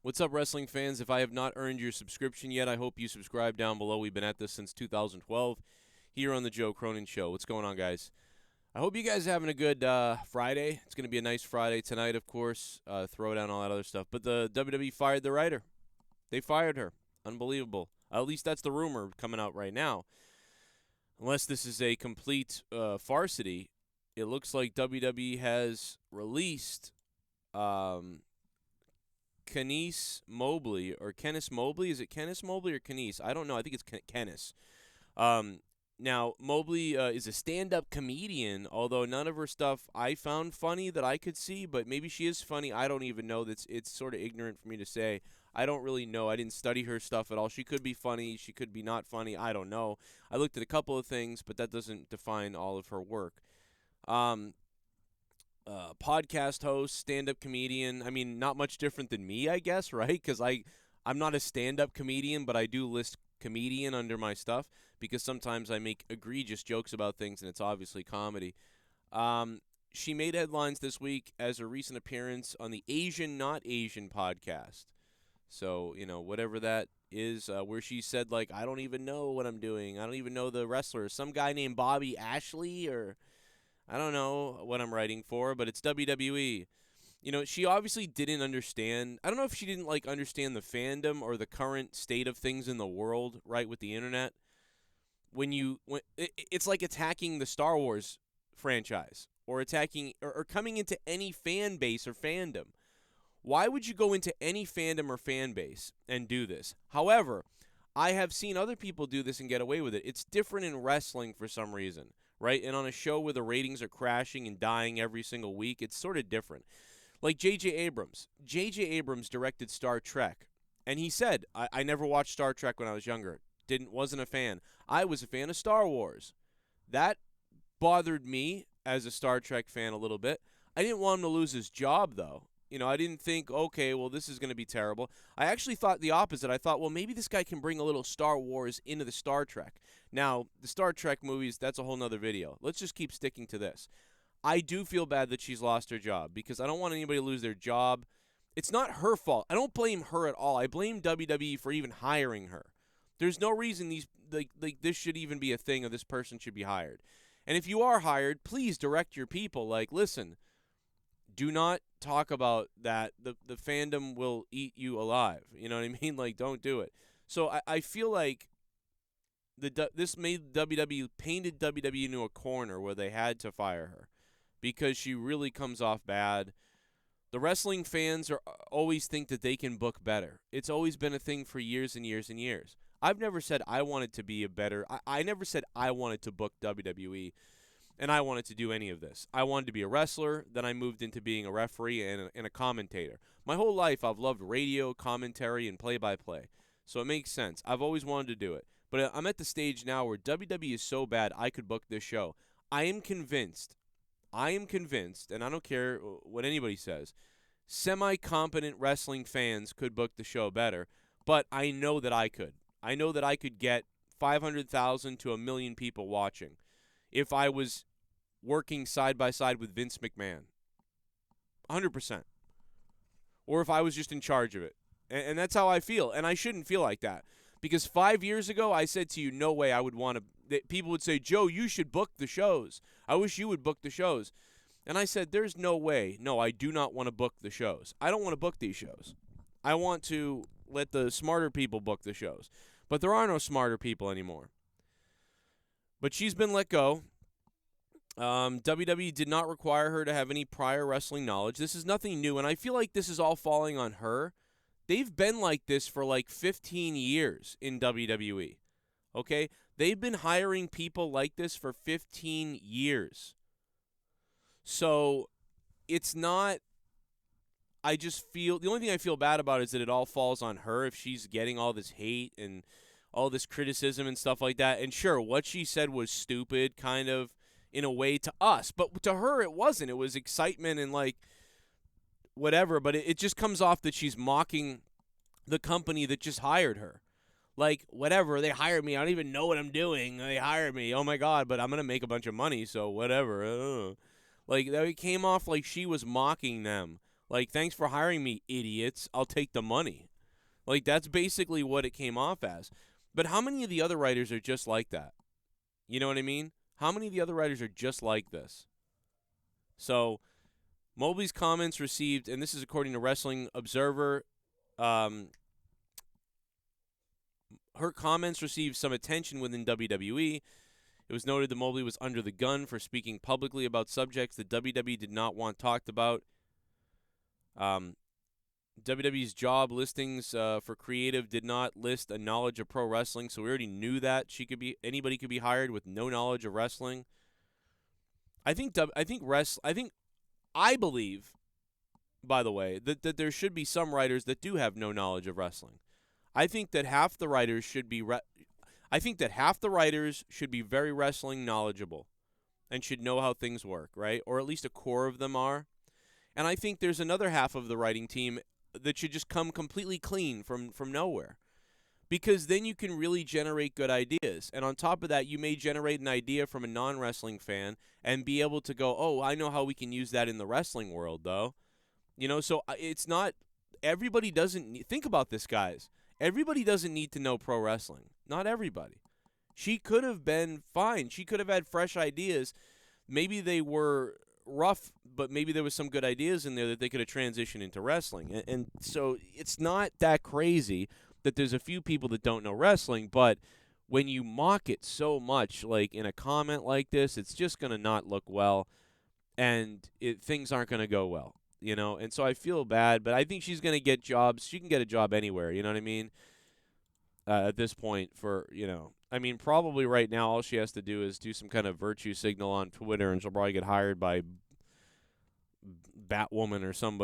What's up, wrestling fans? If I have not earned your subscription yet, I hope you subscribe down below. We've been at this since 2012 here on the Joe Cronin Show. What's going on, guys? I hope you guys are having a good Friday. It's going to be a nice Friday tonight, of course. Throwdown, all that other stuff. But the WWE fired the writer. They fired her. Unbelievable. At least that's the rumor coming out right now. Unless this is a complete farcity, it looks like WWE has released Kenice Mobley or Kenice Mobley. Is it Kenice Mobley or Kenice? I don't know. I think it's Kenice. Now, Mobley is a stand-up comedian, although none of her stuff I found funny that I could see, but maybe she is funny. I don't even know. It's sort of ignorant for me to say. I don't really know. I didn't study her stuff at all. She could be funny. She could be not funny. I don't know. I looked at a couple of things, but that doesn't define all of her work. Podcast host, stand-up comedian. I mean, not much different than me, I guess, right? Because I'm not a stand-up comedian, but I do list comedian under my stuff because sometimes I make egregious jokes about things, and it's obviously comedy. She made headlines this week as a recent appearance on the Asian Not Asian podcast. So, whatever that is, where she said, like, I don't even know what I'm doing. I don't even know the wrestler. Some guy named Bobby Ashley, or I don't know what I'm writing for, but it's WWE. She obviously didn't understand. I don't know if she didn't, understand the fandom or the current state of things in the world, right, with the internet. It's like attacking the Star Wars franchise or attacking or coming into any fan base or fandom. Why would you go into any fandom or fan base and do this? However, I have seen other people do this and get away with it. It's different in wrestling for some reason, right? And on a show where the ratings are crashing and dying every single week, it's sort of different. Like J.J. Abrams. J.J. Abrams directed Star Trek, and he said, I never watched Star Trek when I was younger. Wasn't a fan. I was a fan of Star Wars. That bothered me as a Star Trek fan a little bit. I didn't want him to lose his job, though. I didn't think, okay, well, this is going to be terrible. I actually thought the opposite. I thought, well, maybe this guy can bring a little Star Wars into the Star Trek. Now, the Star Trek movies, that's a whole nother video. Let's just keep sticking to this. I do feel bad that she's lost her job because I don't want anybody to lose their job. It's not her fault. I don't blame her at all. I blame WWE for even hiring her. There's no reason this should even be a thing or this person should be hired. And if you are hired, please direct your people. Listen, do not talk about that. The fandom will eat you alive. You know what I mean? Don't do it. So I feel like this made WWE, painted WWE into a corner where they had to fire her because she really comes off bad. The wrestling fans always think that they can book better. It's always been a thing for years and years and years. I've never said I wanted to be a better. I never said I wanted to book WWE. And I wanted to do any of this. I wanted to be a wrestler. Then I moved into being a referee and a commentator. My whole life, I've loved radio, commentary, and play-by-play. So it makes sense. I've always wanted to do it. But I'm at the stage now where WWE is so bad I could book this show. I am convinced, and I don't care what anybody says, semi-competent wrestling fans could book the show better. But I know that I could. I know that I could get 500,000 to 1 million people watching if I was working side by side with Vince McMahon. 100%. Or if I was just in charge of it. And that's how I feel. And I shouldn't feel like that. Because 5 years ago, I said to you, no way I would want to. People would say, Joe, you should book the shows. I wish you would book the shows. And I said, there's no way. No, I do not want to book the shows. I don't want to book these shows. I want to let the smarter people book the shows. But there are no smarter people anymore. But she's been let go. WWE did not require her to have any prior wrestling knowledge. This is nothing new, and I feel like this is all falling on her. They've been like this for 15 years in WWE, okay? They've been hiring people like this for 15 years. So it's not, I just feel, the only thing I feel bad about is that it all falls on her if she's getting all this hate and all this criticism and stuff like that. And sure, what she said was stupid, kind of, in a way to us. But to her, it wasn't. It was excitement and, whatever. But it just comes off that she's mocking the company that just hired her. Whatever, they hired me. I don't even know what I'm doing. They hired me. Oh, my God, but I'm going to make a bunch of money, so whatever. It came off like she was mocking them. Like, thanks for hiring me, idiots. I'll take the money. Like, that's basically what it came off as. But how many of the other writers are just like that? You know what I mean? How many of the other writers are just like this? So, Mobley's comments received, and this is according to Wrestling Observer, her comments received some attention within WWE. It was noted that Mobley was under the gun for speaking publicly about subjects that WWE did not want talked about. WWE's job listings for creative did not list a knowledge of pro wrestling, so we already knew that anybody could be hired with no knowledge of wrestling. I believe, by the way, that there should be some writers that do have no knowledge of wrestling. I think that half the writers should be very wrestling knowledgeable and should know how things work, right? Or at least a core of them are. And I think there's another half of the writing team that should just come completely clean from nowhere. Because then you can really generate good ideas. And on top of that, you may generate an idea from a non-wrestling fan and be able to go, oh, I know how we can use that in the wrestling world, though. You know, so it's not – everybody doesn't – think about this, guys. Everybody doesn't need to know pro wrestling. Not everybody. She could have been fine. She could have had fresh ideas. Maybe they were rough, but maybe there was some good ideas in there that they could have transitioned into wrestling. And so it's not that crazy that there's a few people that don't know wrestling, but when you mock it so much, like in a comment like this, it's just going to not look well, and things aren't going to go well. You know, and so I feel bad, but I think she's going to get jobs. She can get a job anywhere, you know what I mean, at this point I mean, probably right now all she has to do is do some kind of virtue signal on Twitter, and she'll probably get hired by Batwoman or some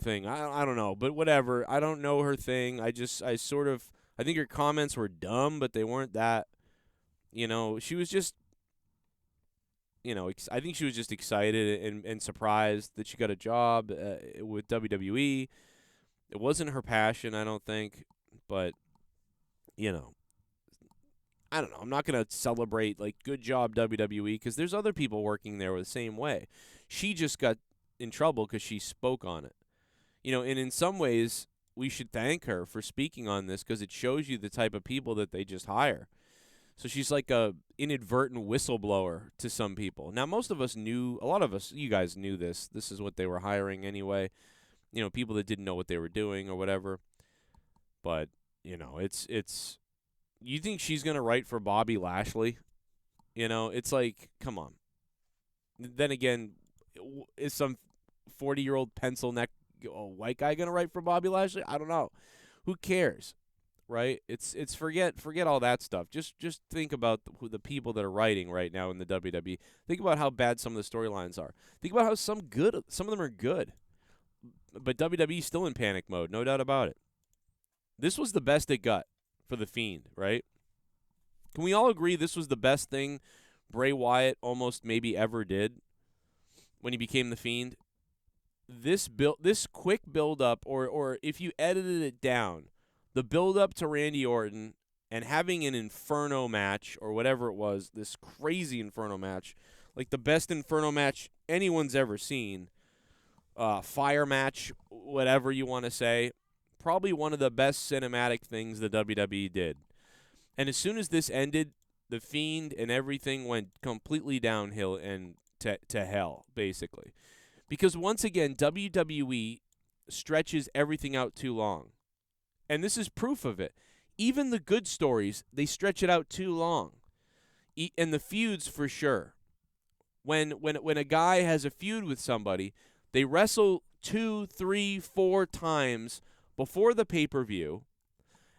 thing. I don't know, but whatever. I don't know her thing. I think her comments were dumb, but they weren't that, she was just, I think she was just excited and surprised that she got a job with WWE. It wasn't her passion, I don't think, but, I don't know. I'm not going to celebrate, like, good job, WWE, because there's other people working there the same way. She just got in trouble because she spoke on it. And in some ways, we should thank her for speaking on this because it shows you the type of people that they just hire. So she's like a inadvertent whistleblower to some people. Now, most of us knew, a lot of us, you guys knew this. This is what they were hiring anyway. People that didn't know what they were doing or whatever. But, it's, you think she's going to write for Bobby Lashley? It's like, come on. Then again, is some 40-year-old pencil neck white guy going to write for Bobby Lashley? I don't know. Who cares? Right? It's forget all that stuff. Just think about the people that are writing right now in the WWE. Think about how bad some of the storylines are. Think about how some of them are good. But WWE's still in panic mode, no doubt about it. This was the best it got for The Fiend, right? Can we all agree this was the best thing Bray Wyatt almost maybe ever did when he became The Fiend? This quick build-up, or if you edited it down, the build-up to Randy Orton and having an Inferno match or whatever it was, this crazy Inferno match, like the best Inferno match anyone's ever seen, fire match, whatever you want to say, probably one of the best cinematic things the WWE did. And as soon as this ended, The Fiend and everything went completely downhill and to hell, basically. Because once again, WWE stretches everything out too long. And this is proof of it. Even the good stories, they stretch it out too long. And the feuds, for sure. When a guy has a feud with somebody, they wrestle 2, 3, 4 times before the pay-per-view,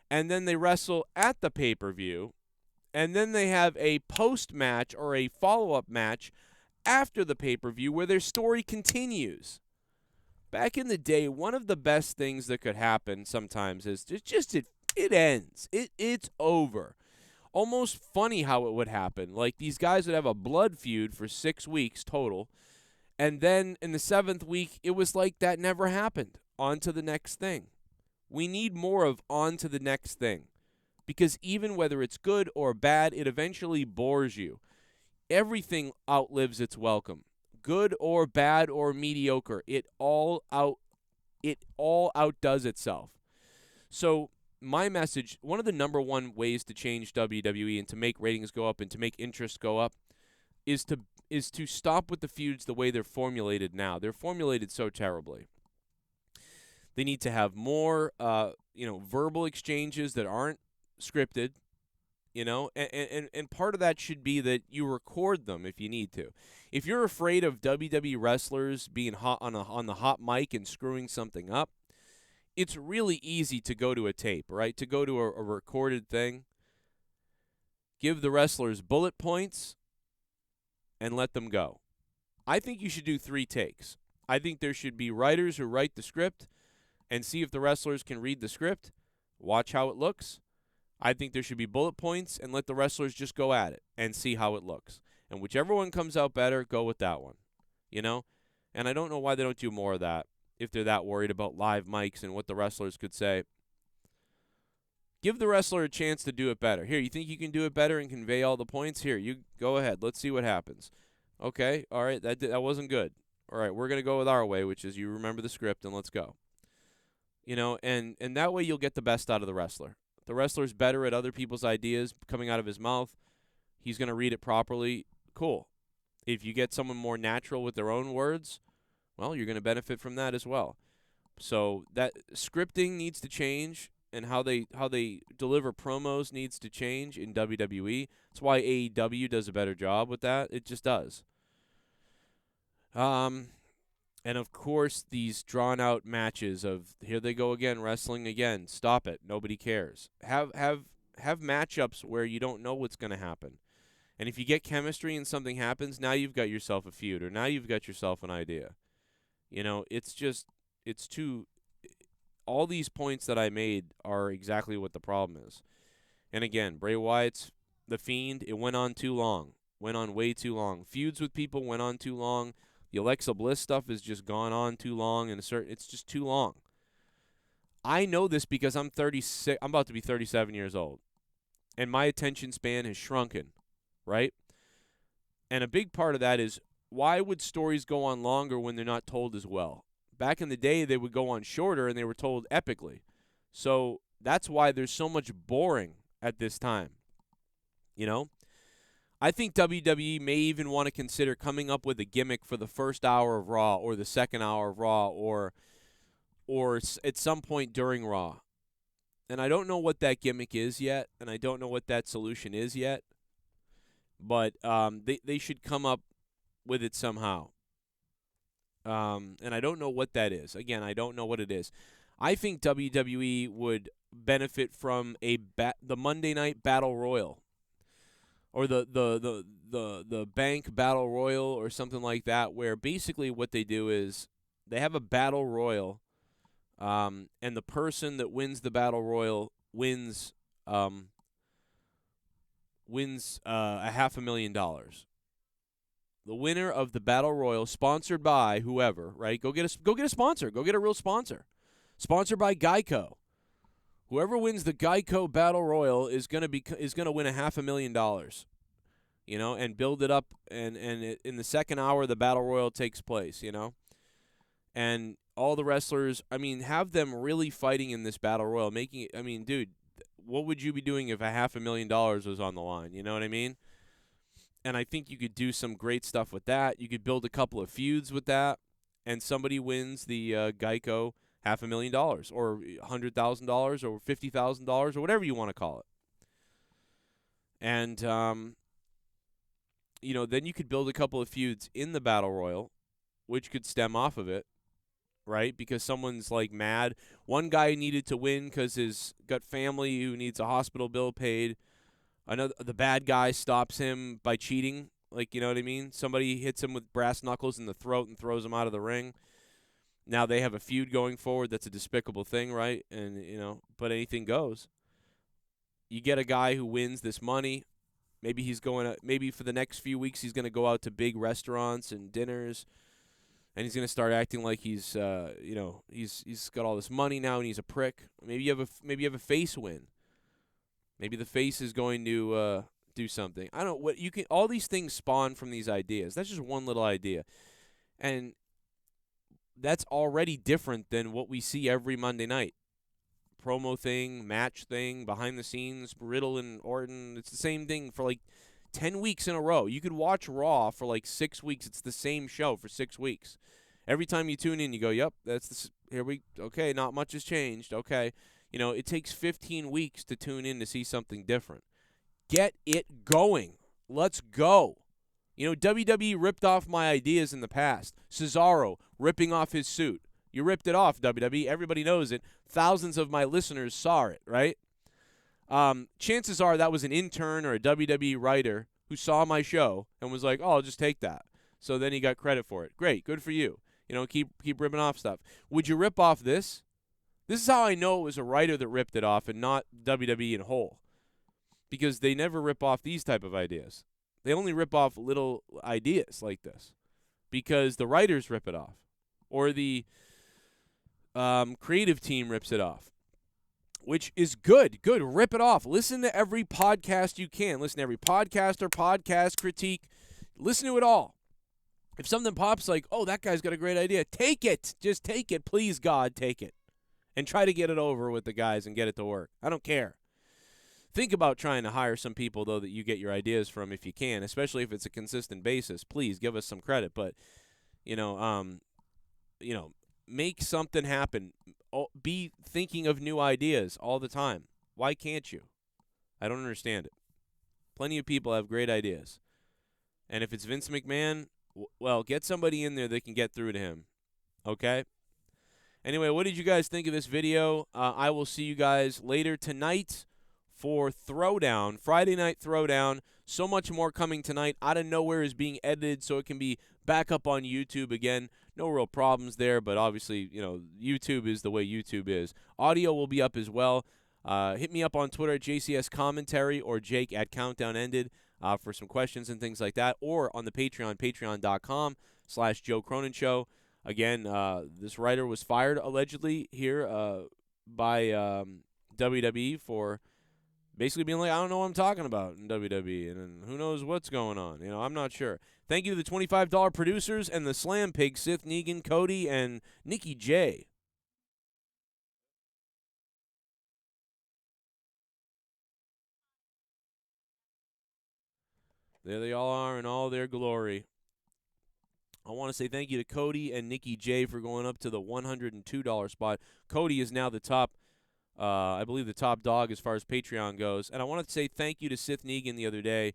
and then they wrestle at the pay-per-view, and then they have a post-match or a follow-up match after the pay-per-view where their story continues. Back in the day, one of the best things that could happen sometimes is it ends. It's over. Almost funny how it would happen. Like these guys would have a blood feud for 6 weeks total, and then in the 7th week, it was like that never happened. On to the next thing. We need more of on to the next thing. Because even whether it's good or bad, it eventually bores you. Everything outlives its welcome. Good or bad or mediocre, it all it all outdoes itself. So my message, one of the number one ways to change WWE and to make ratings go up and to make interest go up is to stop with the feuds the way they're formulated now. They're formulated so terribly. They need to have more verbal exchanges that aren't scripted, and part of that should be that you record them if you need to. If you're afraid of WWE wrestlers being hot on the hot mic and screwing something up, it's really easy to go to a tape, right? To go to a recorded thing. Give the wrestlers bullet points and let them go. I think you should do 3 takes. I think there should be writers who write the script and see if the wrestlers can read the script, watch how it looks. I think there should be bullet points and let the wrestlers just go at it and see how it looks. And whichever one comes out better, go with that one, And I don't know why they don't do more of that if they're that worried about live mics and what the wrestlers could say. Give the wrestler a chance to do it better. Here, you think you can do it better and convey all the points? Here, you go ahead. Let's see what happens. Okay, all right, that wasn't good. All right, we're going to go with our way, which is you remember the script and let's go. And that way you'll get the best out of the wrestler. The wrestler's better at other people's ideas coming out of his mouth. He's going to read it properly. Cool. If you get someone more natural with their own words, well, you're going to benefit from that as well. So that scripting needs to change, and how they deliver promos needs to change in WWE. That's why AEW does a better job with that. It just does. And of course, these drawn-out matches of here they go again, wrestling again. Stop it. Nobody cares. Have matchups where you don't know what's going to happen. And if you get chemistry and something happens, now you've got yourself a feud, or now you've got yourself an idea. It's too. All these points that I made are exactly what the problem is. And again, Bray Wyatt's The Fiend, it went on too long. Went on way too long. Feuds with people went on too long. The Alexa Bliss stuff has just gone on too long, and it's just too long. I know this because I'm 36. I'm about to be 37 years old, and my attention span has shrunken, right? And a big part of that is, why would stories go on longer when they're not told as well? Back in the day, they would go on shorter, and they were told epically. So that's why there's so much boring at this time. I think WWE may even want to consider coming up with a gimmick for the first hour of Raw or the second hour of Raw or at some point during Raw. And I don't know what that gimmick is yet, and I don't know what that solution is yet. But they should come up with it somehow. And I don't know what that is. Again, I don't know what it is. I think WWE would benefit from the Monday Night Battle Royal. Or the Bank Battle Royal or something like that, where basically what they do is they have a Battle Royal, and the person that wins the Battle Royal wins $500,000. The winner of the Battle Royal, sponsored by whoever, right? Go get a sponsor. Go get a real sponsor. Sponsored by Geico. Whoever wins the Geico Battle Royal is gonna win $500,000, and build it up. And in the second hour, the Battle Royal takes place, and all the wrestlers. Have them really fighting in this Battle Royal, making it. Dude, what would you be doing if $500,000 was on the line? You know what I mean? And I think you could do some great stuff with that. You could build a couple of feuds with that, and somebody wins the Geico $500,000 or $100,000 or $50,000 or whatever you want to call it. And, then you could build a couple of feuds in the Battle Royal, which could stem off of it, right? Because someone's mad. One guy needed to win because he's got family who needs a hospital bill paid. The bad guy stops him by cheating. You know what I mean? Somebody hits him with brass knuckles in the throat and throws him out of the ring. Now they have a feud going forward. That's a despicable thing, right? And, but anything goes. You get a guy who wins this money. Maybe maybe for the next few weeks he's going to go out to big restaurants and dinners, and he's going to start acting like he's got all this money now and he's a prick. Maybe you have a face win. Maybe the face is going to do something. I don't know what you can. All these things spawn from these ideas. That's just one little idea, and that's already different than what we see every Monday night. Promo thing, match thing, behind the scenes, Riddle and Orton. It's the same thing for like 10 weeks in a row. You could watch Raw for like 6 weeks. It's the same show for 6 weeks. Every time you tune in, you go, yep, okay, not much has changed. Okay. You know, it takes 15 weeks to tune in to see something different. Get it going. Let's go. You know, WWE ripped off my ideas in the past. Cesaro ripping off his suit. You ripped it off, WWE. Everybody knows it. Thousands of my listeners saw it, right? Chances are that was an intern or a WWE writer who saw my show and was like, oh, I'll just take that. So then he got credit for it. Great, good for you. You know, keep ripping off stuff. Would you rip off this? This is how I know it was a writer that ripped it off and not WWE in whole. Because they never rip off these type of ideas. They only rip off little ideas like this. Because the writers rip it off. Or the creative team rips it off. Which is good. Good. Rip it off. Listen to every podcast you can. Listen to every podcaster, podcast, critique. Listen to it all. If something pops like, oh, that guy's got a great idea, take it. Just take it. Please, God, take it. And try to get it over with the guys and get it to work. I don't care. Think about trying to hire some people, though, that you get your ideas from if you can, especially if it's a consistent basis. Please give us some credit. But, make something happen. Be thinking of new ideas all the time. Why can't you? I don't understand it. Plenty of people have great ideas. And if it's Vince McMahon, well, get somebody in there that can get through to him. Okay? Anyway, what did you guys think of this video? I will see you guys later tonight for Throwdown, Friday Night Throwdown. So much more coming tonight. Out of Nowhere is being edited so it can be back up on YouTube again. No real problems there, but obviously, YouTube is the way YouTube is. Audio will be up as well. Hit me up on Twitter at JCS Commentary or Jake at Countdown Ended for some questions and things like that, or on the Patreon, patreon.com/Joe Cronin Show. Again, this writer was fired allegedly here by WWE for basically being like, I don't know what I'm talking about in WWE, and who knows what's going on. I'm not sure. Thank you to the $25 producers and the Slam Pig, Sith Negan, Cody, and NickY J. There they all are in all their glory. I want to say thank you to Cody and NickY J for going up to the $102 spot. Cody is now the top, I believe, the top dog as far as Patreon goes. And I want to say thank you to Sith Negan the other day.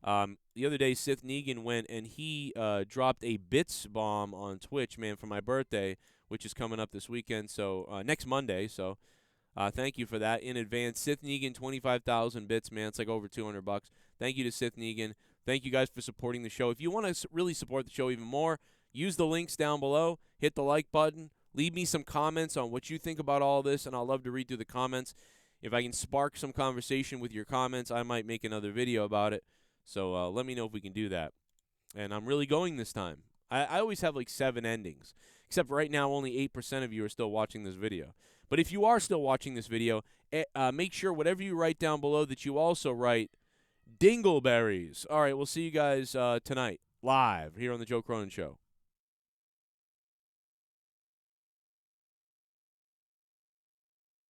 The other day, Sith Negan went and he dropped a bits bomb on Twitch, man, for my birthday, which is coming up this weekend, so next Monday. So thank you for that in advance. Sith Negan, 25,000 bits, man. It's like over $200. Thank you to Sith Negan. Thank you guys for supporting the show. If you want to really support the show even more, use the links down below. Hit the like button. Leave me some comments on what you think about all this, and I'll love to read through the comments. If I can spark some conversation with your comments, I might make another video about it. So let me know if we can do that. And I'm really going this time. I always have like 7 endings. Except right now, only 8% of you are still watching this video. But if you are still watching this video, make sure whatever you write down below that you also write Dingleberries. All right, we'll see you guys tonight live here on the Joe Cronin Show.